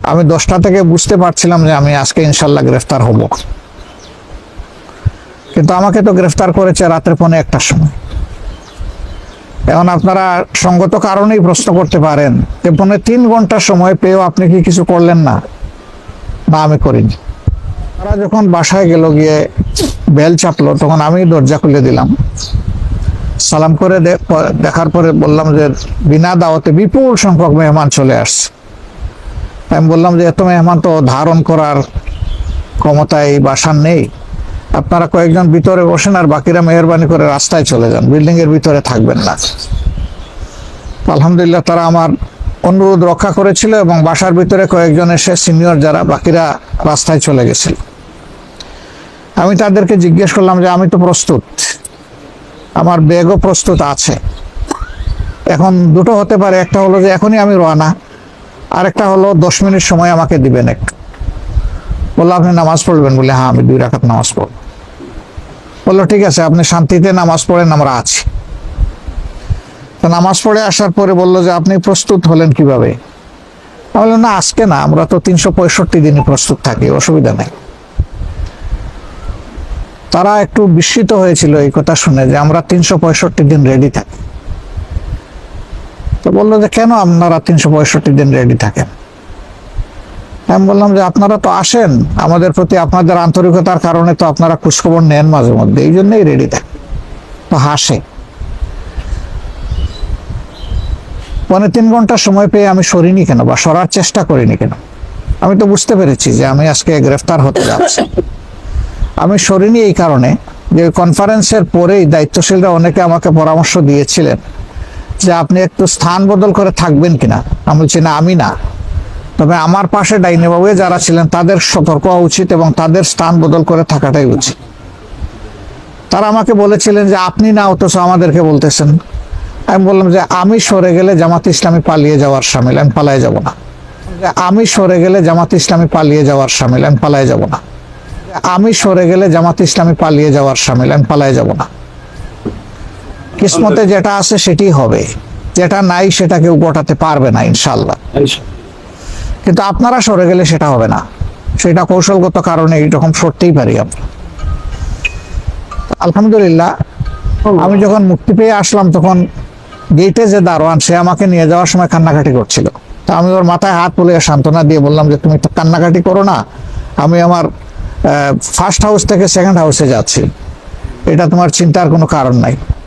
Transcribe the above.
আমি 10টা থেকে বুঝতে পারছিলাম যে আমি আজকে ইনশাল্লাহ গ্রেফতার হব, কিন্তু আমাকে তো গ্রেফতার করেছে রাতের 1:45টার সময়। এখন আপনারা সঙ্গত কারণেই প্রশ্ন করতে পারেন যে 3 ঘন্টা সময় পেয়েও আপনি কি কিছু করলেন না? না, আমি করিনি। তারা যখন বাসায় গেল, গিয়ে বেল চাপলো, তখন আমি দরজা খুলে দিলাম। সালাম করে দেখার পরে বললাম যে বিনা দাওয়াতে বিপুল সংখ্যক মেহমান চলে আসছে। আমি বললাম যে এত মেহমান তো ধারণ করার ক্ষমতা এই বাসার নেই, আপনারা কয়েকজন ভিতরে বসেন আর বাকিরা মেহরবানি করে রাস্তায় চলে যান, বিল্ডিং এর ভিতরে থাকবেন না। আলহামদুলিল্লাহ তারা আমার অনুরোধ রক্ষা করেছিল এবং বাসার ভিতরে কয়েকজন এসে সিনিয়র যারা, বাকিরা রাস্তায় চলে গেছিল। আমি তাদেরকে জিজ্ঞেস করলাম যে আমি তো প্রস্তুত, আমার ব্যাগও প্রস্তুত আছে। এখন দুটো হতে পারে, একটা হলো যে এখনই আমি রওনা, আর একটা হলো 10 মিনিট সময় আমাকে দিবেন একটু। বললো আপনি নামাজ পড়বেন? বলে হ্যাঁ, আমি 2 রাকাত নামাজ পড়ব। বললো ঠিক আছে, আপনি শান্তিতে নামাজ পড়েন, আমরা আছি। তো নামাজ পড়ে আসার পরে বললো যে আপনি প্রস্তুত হলেন কিভাবে? আমি বললাম না, আজকে না, আমরা তো 365 দিনই প্রস্তুত থাকি, অসুবিধা নেই। তারা একটু বিস্মিত হয়েছিল এই কথা শুনে যে আমরা 365 দিন রেডি থাকি। তো বললো যে কেন আপনারা 365 দিন রেডি থাকেন? আমি বললাম যে আপনারা তো আসেন, আমাদের প্রতি আপনাদের আন্তরিকতার কারণে তো আপনারা খোঁজখবর নেন মাঝে মধ্যে, এই জন্যই রেডি থাকে। তো হাসে। 3.5 ঘন্টা সময় পেয়ে আমি সরিনি কেন, বা সরার চেষ্টা করিনি কেন? আমি তো বুঝতে পেরেছি যে আমি আজকে গ্রেফতার হতে যাচ্ছি। আমি সরিনি এই কারণে যে কনফারেন্সের পরেই দায়িত্বশীলরা অনেকে আমাকে পরামর্শ দিয়েছিলেন যে আপনি একটু স্থান বদল করে থাকবেন কিনা। আমি বলছি না, আমি না, তবে আমার পাশে ডাইনে বাবুয়ে যারা ছিলেন তাদের সতর্ক হওয়া উচিত এবং তাদের স্থান বদল করে থাকাটাই উচিত। তারা আমাকে বলেছিলেন যে আপনি না, অথচ আমাদেরকে বলতেছেন। আমি বললাম যে আমি সরে গেলে জামাত ইসলামী পালিয়ে যাওয়ার শামিল, আমি পালায়ে যাব না। আমি সরে গেলে জামাত ইসলামী পালিয়ে যাওয়ার শামিল, আমি পালায়ে যাব না। আমি সরে গেলে জামাত ইসলামী পালিয়ে যাওয়ার শামিল, আমি পালায়ে যাব না। কিসমতে যেটা আছে সেটি হবে, যেটা নাই সেটা কেউ গোটাতে পারবে না ইনশাল্লাহ। কিন্তু আপনারা সরে গেলে সেটা হবে না, সেটা কৌশলগত কারণে এইরকম সরতেই পারি আমরা। আলহামদুলিল্লাহ আমি যখন মুক্তি পেয়ে আসলাম, তখন গেটে যে দারোয়ান, সে আমাকে নিয়ে যাওয়ার সময় কান্নাকাটি করছিল। তা আমি ওর মাথায় হাত বুলিয়ে সান্ত্বনা দিয়ে বললাম যে তুমি তো কান্নাকাটি করো না, আমি আমার ফার্স্ট হাউস থেকে সেকেন্ড হাউসে যাচ্ছি, এটা তোমার চিন্তার কোনো কারণ নাই।